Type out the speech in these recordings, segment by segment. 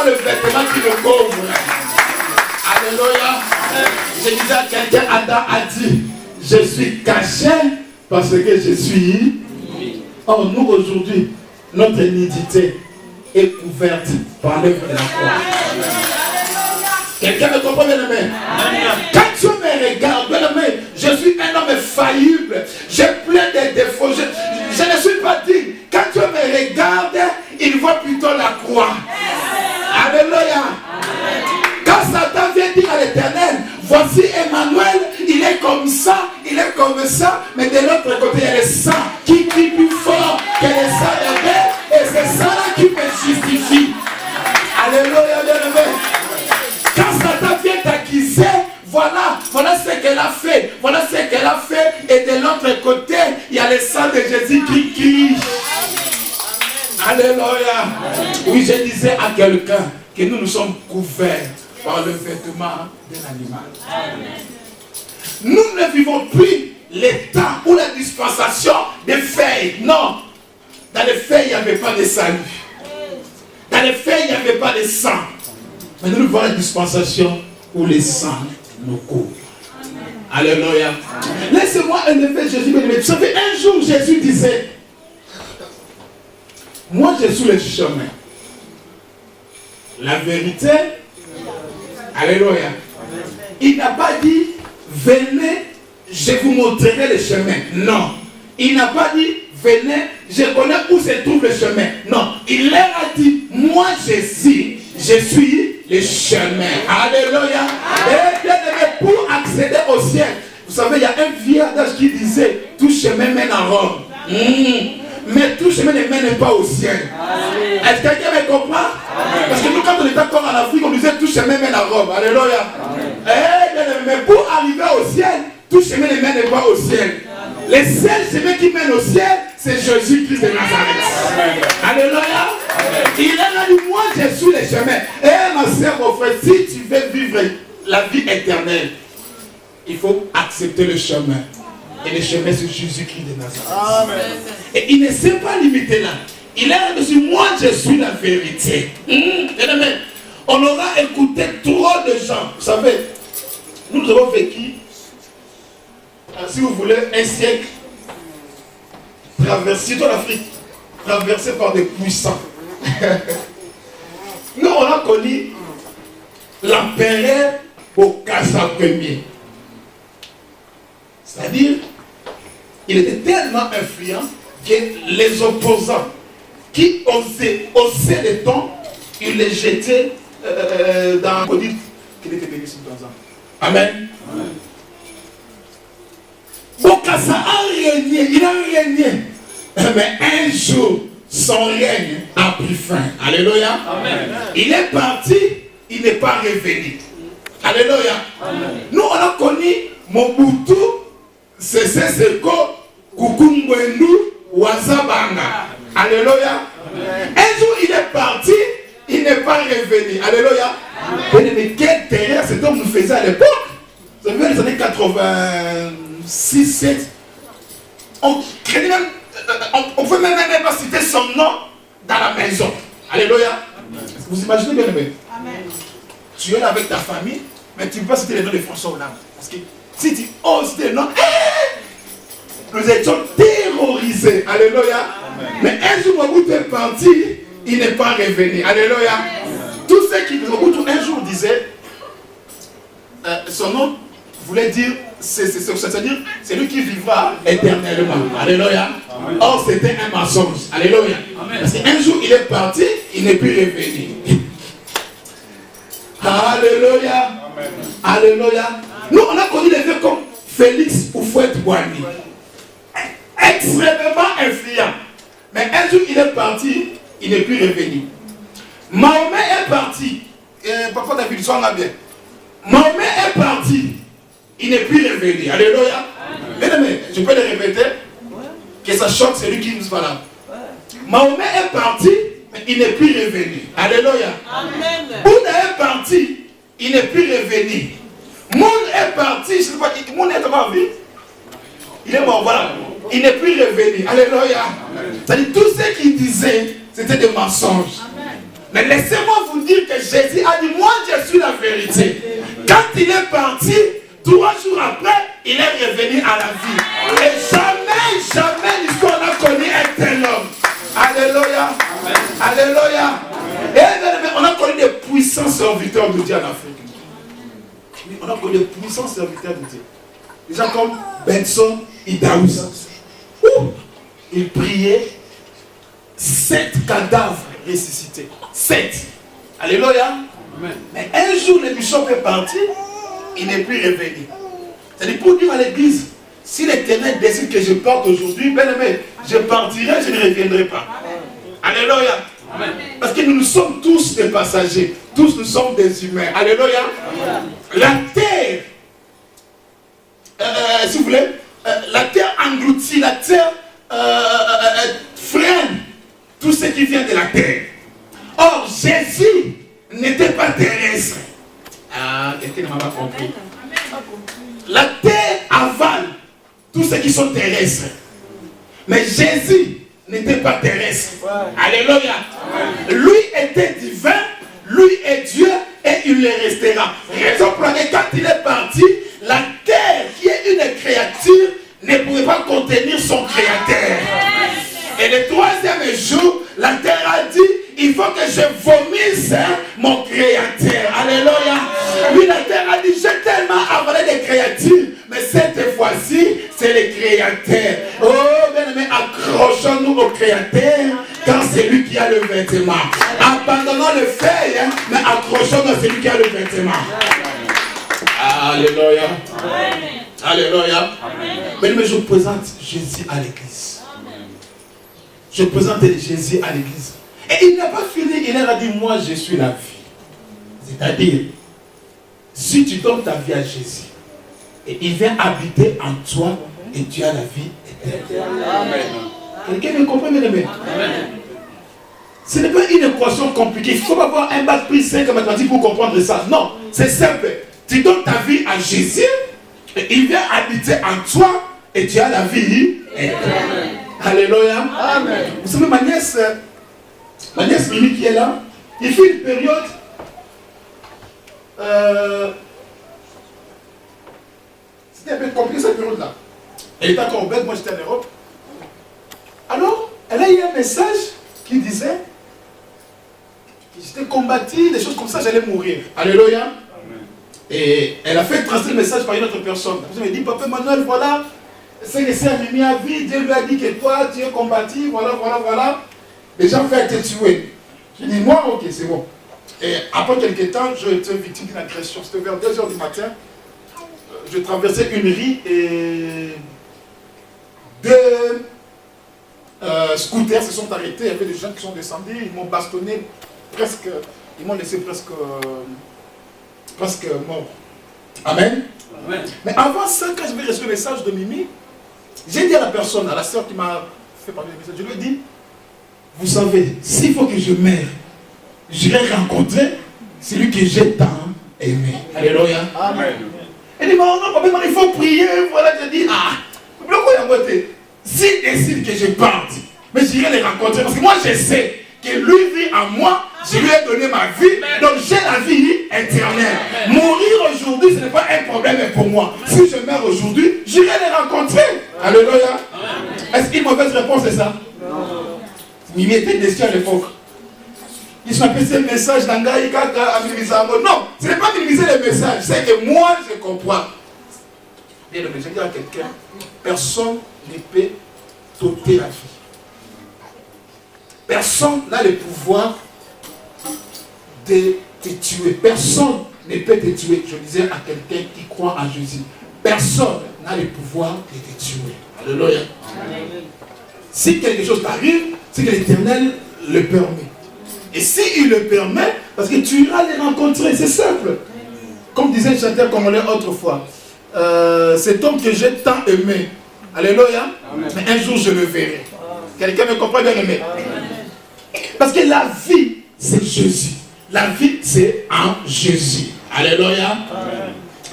seulement le vêtement qui me couvre. Alléluia. Je disais à quelqu'un, Adam a dit, je suis caché parce que je suis. Or, nous aujourd'hui, notre nudité est couverte par l'œuvre de la croix. Quelqu'un me comprend, bien aimé? Quand Dieu me regarde, bien aimé, je suis un homme faillible. J'ai plein de défauts. Je ne suis pas digne. Quand Dieu me regarde, il voit plutôt la croix. Alléluia. Quand Satan vient dire à l'Éternel, voici Emmanuel, il est comme ça, mais de l'autre côté, il y a le sang qui crie plus fort que le sang d'Abel, et c'est ça là qui me justifie. Alléluia, bien aimé. Quand Satan vient t'accuser, voilà ce qu'elle a fait, et de l'autre côté, il y a le sang de Jésus qui crie. Alléluia. Oui, je disais à quelqu'un que nous sommes couverts par le vêtement d'un animal. Nous ne vivons plus les temps ou la dispensation des feuilles. Non. Dans les feuilles, il n'y avait pas de salut. Dans les feuilles, il n'y avait pas de sang. Mais nous voyons la dispensation où les sangs nous couvrent. Alléluia. Laissez-moi élever Jésus. Vous savez, un jour, Jésus disait, moi, je suis le chemin, la vérité. Alléluia. Il n'a pas dit, venez, je vous montrerai le chemin. Non. Il n'a pas dit, venez, je connais où se trouve le chemin. Non. Il leur a dit, moi, je suis le chemin. Alléluia. Et bien aimé, pour accéder au ciel, vous savez, il y a un vieux adage qui disait, tout chemin mène à Rome. Mais tout chemin ne mène pas au ciel. Est-ce que quelqu'un me comprend? Parce que nous, quand on était encore en Afrique, on disait tout chemin mène à Rome. Alléluia. Mais pour arriver au ciel, tout chemin ne mène pas au ciel. Le seul chemin qui mène au ciel, c'est Jésus-Christ de Nazareth. Alléluia. Il a dit, moi je suis le chemin. Et ma soeur, mon frère, si tu veux vivre la vie éternelle, il faut accepter le chemin. Et le chemin, c'est Jésus-Christ de Nazareth. Amen. Et il ne s'est pas limité là. Il a dit, moi je suis la vérité. On aura écouté trop de gens. Vous savez, nous avons vécu, si vous voulez, un siècle traversé dans l'Afrique, traversé par des puissants. Nous, on a connu l'empereur Bokassa Ier. C'est-à-dire, il était tellement influent que les opposants qui osaient les tons, ils les jetaient dans le dit qu'il était béni sur temps. Amen. Bokassa a régné, il a régné. Mais un jour, son règne a pris fin. Alléluia. Amen. Il est parti, il n'est pas revenu. Alléluia. Amen. Nous, on a connu Mobutu, Sese Seko, Kukumbwendu, Wazabanga. Alléluia. Amen. Un jour, il est parti, il n'est pas revenu. Alléluia. Amen. Mais quel terreur cet homme nous faisait à l'époque. Vous savez, les années 86, 7, on craignait même. On ne peut même pas citer son nom dans la maison. Alléluia. Vous imaginez bien, aimé? Tu es là avec ta famille, mais tu ne peux pas citer le nom de François Hollande. Parce que si tu oses citer le nom, nous étions terrorisés. Alléluia. Mais un jour, Mobutu est parti, il n'est pas revenu. Alléluia. Tous ceux qui Mobutu un jour disaient, son nom voulait dire, c'est-à-dire, c'est lui qui vivra éternellement. Alléluia. Amen. Or, c'était un mensonge. Alléluia. Amen. Parce qu'un jour, il est parti, il n'est plus revenu. Alléluia. Amen. Alléluia. Amen. Nous, on a connu des vieux comme Félix Houphouët-Boigny. Extrêmement influent. Mais un jour, il est parti, il n'est plus revenu. Mahomet est parti. Papa David, sois là bien. Mahomet est parti. Il n'est plus revenu. Alléluia. Mais je peux le répéter. Que ça choque celui qui nous parle. Mahomet est parti, mais il n'est plus revenu. Alléluia. Amen. Bouddha est parti, il n'est plus revenu. Moun est parti, je ne sais pas, Moun est encore en vie. Il est mort, voilà. Il n'est plus revenu. Alléluia. C'est-à-dire, tous ceux qui disaient, c'était des mensonges. Amen. Mais laissez-moi vous dire que Jésus a dit, moi je suis la vérité. Quand il est parti, 3 jours après, il est revenu à la vie. Et jamais l'histoire n'a connu un tel homme. Alléluia. Alléluia. Et on a connu des puissants serviteurs de Dieu en Afrique. On a connu des puissants serviteurs de Dieu. Des gens comme Benson Idaouza. Il priait 7 cadavres ressuscités. 7. Alléluia. Amen. Mais un jour, le bishop est parti, il n'est plus revenu. C'est-à-dire pour dire à l'église, si l'Éternel décide que je parte aujourd'hui, bien aimé, je partirai, je ne reviendrai pas. Alléluia. Amen. Parce que nous sommes tous des passagers. Tous nous sommes des humains. Alléluia. Amen. La terre, si vous voulez, la terre engloutit, la terre freine tout ce qui vient de la terre. Or, Jésus n'était pas terrestre. Ah, quelqu'un ne m'a pas compris. La terre avale tous ceux qui sont terrestres. Mais Jésus n'était pas terrestre. Alléluia. Lui était divin, lui est Dieu et il le restera. Raison pour laquelle quand il est parti, la terre qui est une créature ne pouvait pas contenir son créateur. Et le 3e jour, la terre a dit, il faut que je vomisse mon créateur. Alléluia. Lui, la terre a dit, j'ai tellement avalé des créatures, mais cette fois-ci, c'est le créateur. Oh, bien aimé, accrochons-nous au créateur, car c'est lui qui a le vêtement. Abandonnons le fait, mais accrochons-nous à celui qui a le vêtement. Alléluia. Alléluia. Mais je présente Jésus à l'église. Je présente Jésus à l'église. Et il n'a pas fini, il leur a dit, moi je suis la vie. C'est-à-dire, si tu donnes ta vie à Jésus, et il vient habiter en toi, et tu as la vie éternelle. Amen. Quelqu'un me comprend, mes amis? Ce n'est pas une équation compliquée. Il faut pas avoir un bac plus 5 en mathématiques pour comprendre ça. Non, c'est simple. Tu donnes ta vie à Jésus, et il vient habiter en toi, et tu as la vie éternelle. Alléluia. Amen. Vous savez, ma nièce Mimi qui est là, il fait une période c'était un peu compliqué cette période-là. Elle était encore au Belgique, moi j'étais en Europe. Alors, elle a eu un message qui disait que j'étais combattu, des choses comme ça, j'allais mourir. Alléluia. Amen. Et elle a fait transmettre le message par une autre personne. Elle m'a dit, Papa Manuel, voilà, c'est laissé à Mimi à vie, Dieu lui a dit que toi, tu es combattu, voilà. Les gens veulent te tuer. Je dis, moi, ok, c'est bon. Et après quelques temps, j'ai été victime d'une agression. C'était vers 2h du matin. Je traversais une rue et 2 scooters se sont arrêtés. Il y avait des gens qui sont descendus. Ils m'ont bastonné presque. Ils m'ont laissé presque mort. Amen. Amen. Mais avant ça, quand j'avais reçu le message de Mimi, j'ai dit à la personne, à la sœur qui m'a fait parler du message, je lui ai dit, vous savez, s'il faut que je meure, j'irai rencontrer celui que j'ai tant aimé. Alléluia. Amen. Elle dit, non, il faut prier. Voilà, je dis, s'il décide que je parte, mais j'irai les rencontrer. Parce que moi, je sais que lui vit en moi, je lui ai donné ma vie, donc j'ai la vie éternelle. Mourir aujourd'hui, ce n'est pas un problème pour moi. Si je meurs aujourd'hui, j'irai les rencontrer. Alléluia. Est-ce qu'une mauvaise réponse est ça? Non. Il était déçu à l'époque. Ils sont appelés ces messages d'Angaï, Kaka, Amimisamo. Non, ce n'est pas minimiser les messages, c'est que moi je comprends. Bien, mais je dis à quelqu'un, personne ne peut t'ôter la vie. Personne n'a le pouvoir de te tuer. Personne ne peut te tuer. Je disais à quelqu'un qui croit en Jésus, personne n'a le pouvoir de te tuer. Alléluia. Si quelque chose t'arrive, c'est que l'Éternel le permet. Et s'il le permet, parce que tu iras les rencontrer, c'est simple. Comme disait le chanteur congolais autrefois, cet homme que j'ai tant aimé, alléluia, mais un jour je le verrai. Quelqu'un me comprend bien aimé? Parce que la vie, c'est Jésus. La vie, c'est en Jésus. Alléluia.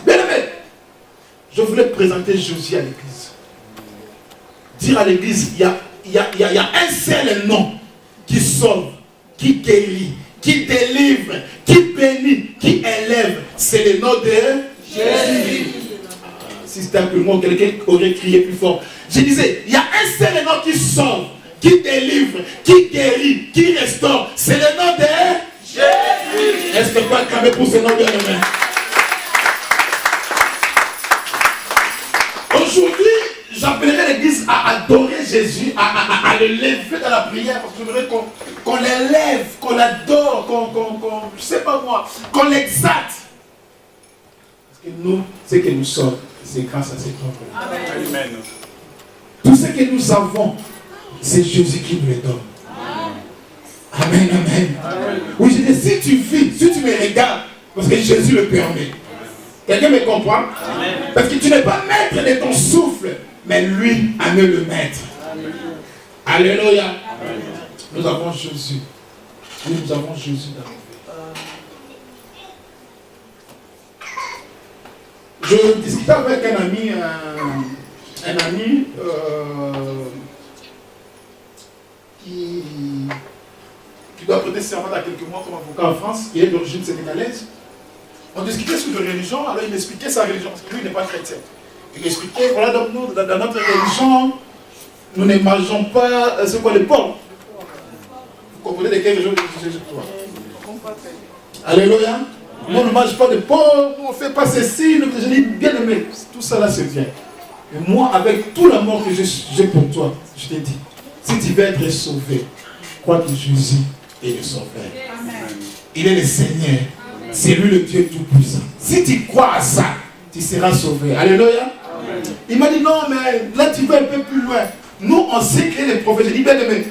Bien aimé, je voulais présenter Jésus à l'église. Dire à l'église, il y a un seul nom qui sauve, qui guérit, qui délivre, qui bénit, qui élève. C'est le nom de Jésus. Si c'était un peu moins, quelqu'un aurait crié plus fort. Je disais, il y a un seul nom qui sauve, qui délivre, qui guérit, qui restaure. C'est le nom de Jésus. Est-ce que pas cramer pour ce nom de l'homme? Aujourd'hui, j'appellerai l'église à adorer Jésus, à le lever dans la prière, parce que je voudrais qu'on l'élève, qu'on l'adore, je sais pas moi, qu'on l'exalte. Parce que nous, ce que nous sommes, c'est grâce à cet homme. Amen. Tout ce que nous avons, c'est Jésus qui nous le donne. Amen, amen. Amen. Oui, je dis, si tu vis, si tu me regardes, parce que Jésus le permet. Quelqu'un me comprend? Amen. Parce que tu n'es pas maître de ton souffle, mais lui a mieux le maître. Amen. Alléluia. Amen. Nous avons Jésus. Nous avons Jésus dans nos vies. Je discutais avec un ami qui doit prêter serment dans quelques mois comme avocat en France, qui est d'origine sénégalaise. On discutait sur la religion, alors il m'expliquait sa religion, parce que lui il n'est pas chrétien. Il m'expliquait, voilà, donc nous, dans notre religion, nous ne mangeons pas, c'est quoi, les porcs. Vous comprenez de quelle religion je crois? Alléluia. Nous ne mangeons pas de porc, on ne fait pas ceci, je dis, bien aimé, tout ça là c'est bien. Mais moi, avec tout l'amour que j'ai pour toi, je t'ai dit, si tu veux être sauvé, crois que Jésus est le sauveur. Il est le Seigneur. C'est lui le Dieu tout-puissant. Si tu crois à ça, tu seras sauvé. Alléluia. Amen. Il m'a dit non, mais là tu vas un peu plus loin. Nous, on sait que les prophètes. Je dis bien aimé,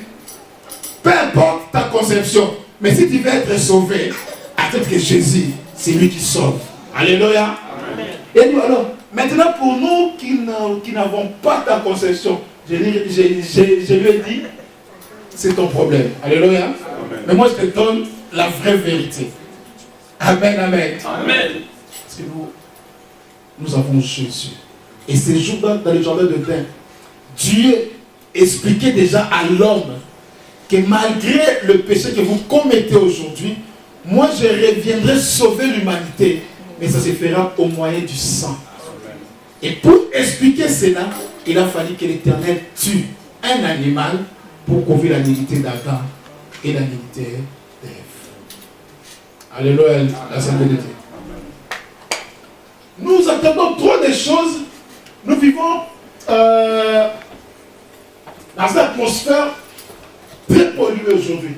peu importe ta conception, mais si tu veux être sauvé, accepte que Jésus, c'est lui qui sauve. Alléluia. Amen. Et nous alors, maintenant pour nous qui n'avons pas ta conception, je lui ai dit, c'est ton problème. Alléluia. Amen. Mais moi je te donne la vraie vérité. Amen, amen. Amen. Parce que nous avons Jésus. Et ces jours-là, dans le jardin de Éden, Dieu expliquait déjà à l'homme que malgré le péché que vous commettez aujourd'hui, moi je reviendrai sauver l'humanité. Mais ça se fera au moyen du sang. Et pour expliquer cela, il a fallu que l'Éternel tue un animal pour couvrir la nudité d'Adam et la nudité d'Ève. Alléluia, la sainteté de Dieu. Nous attendons trop de choses. Nous vivons dans une atmosphère très polluée aujourd'hui.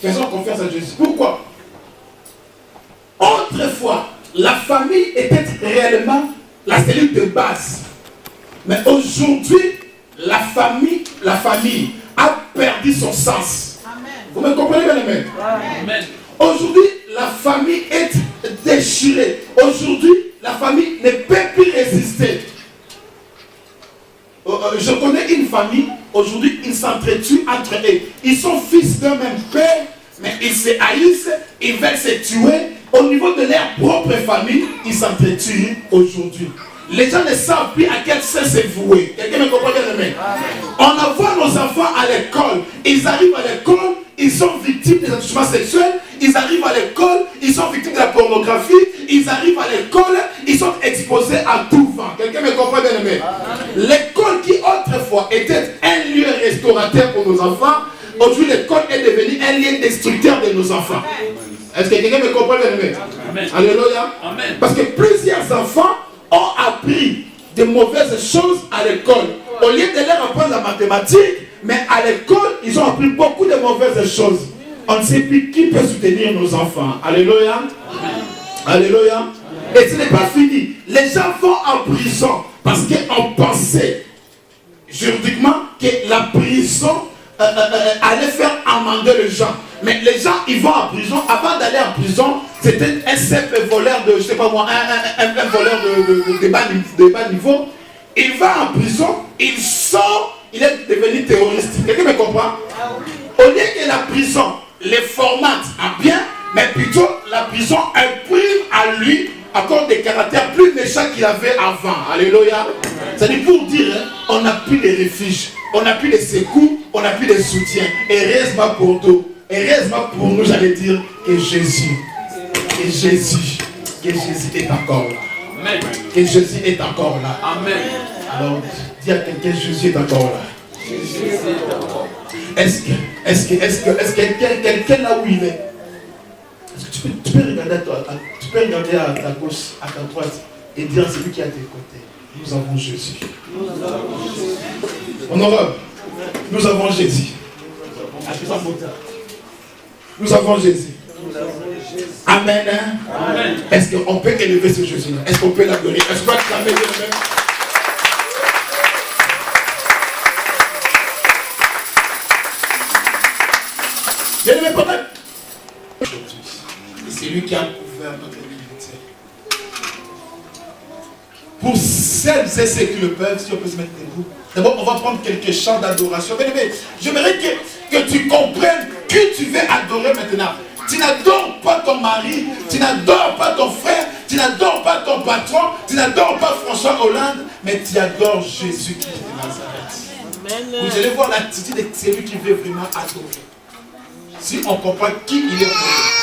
Faisons confiance à Jésus. Pourquoi? Autrefois, la famille était réellement la cellule de base. Mais aujourd'hui, la famille a perdu son sens. Amen. Vous me comprenez bien, amen? Amen. Aujourd'hui, la famille est déchirée. Aujourd'hui, la famille ne peut plus résister. Je connais une famille, aujourd'hui, ils s'entretuent entre eux. Ils sont fils d'un même père, mais ils se haïssent, ils veulent se tuer. Au niveau de leur propre famille, ils s'entretuent aujourd'hui. Les gens ne savent plus à quel sens se vouer. Quelqu'un me comprend bien, amen? On envoie nos enfants à l'école. Ils arrivent à l'école, ils sont victimes des attouchements sexuels. Ils arrivent à l'école, ils sont victimes de la pornographie. Ils arrivent à l'école, ils sont exposés à tout vent. Quelqu'un me comprend bien, amen? L'école qui autrefois était un lieu restaurateur pour nos enfants, aujourd'hui l'école est devenue un lieu destructeur de nos enfants. Est-ce que quelqu'un me comprend bien, amen? Alléluia. Amen. Parce que plusieurs enfants ont appris de mauvaises choses à l'école. Au lieu de leur apprendre la mathématique, mais à l'école, ils ont appris beaucoup de mauvaises choses. On ne sait plus qui peut soutenir nos enfants. Alléluia. Alléluia. Et ce n'est pas fini. Les gens vont en prison parce qu'on pensait juridiquement que la prison allait faire amender les gens. Mais les gens, ils vont en prison. Avant d'aller en prison, c'était un simple voleur de, je sais pas moi, un voleur de bas niveau. Il va en prison, il sort, il est devenu terroriste. Quelqu'un me comprend? Au lieu que la prison les formate à bien, mais plutôt la prison imprime à lui encore des caractères plus méchants qu'il avait avant. Alléluia. C'est-à-dire pour dire, on n'a plus de refuge, on n'a plus de secours, on n'a plus de soutien. Heureusement pour nous. Heureusement pour nous, j'allais dire, que Jésus est encore là. Amen. Que Jésus est encore là. Amen. Alors, dis à quelqu'un, Jésus est encore là. Est-ce que quelqu'un là où il est? Est-ce que tu peux regarder à ta gauche, à ta droite et dire à celui qui est à tes côtés, nous avons Jésus. Honorable, nous avons Jésus. Nous avons Jésus. Amen. Amen. Est-ce qu'on peut élever ce Jésus-là? Est-ce qu'on peut l'adorer? Est-ce qu'on peut acclamer le même? Bien aimé, peut-être. Aujourd'hui. Et c'est lui qui a couvert notre divinité. Pour celles et ceux qui le peuvent, si on peut se mettre debout. D'abord, on va prendre quelques chants d'adoration. Bien aimé, j'aimerais que tu comprennes que tu veux adorer maintenant. Tu n'adores pas ton mari, tu n'adores pas ton frère, tu n'adores pas ton patron, tu n'adores pas François Hollande, mais tu adores Jésus qui est de Nazareth. Vous allez voir l'attitude de celui qui veut vraiment adorer. Si on comprend qui il est pour lui.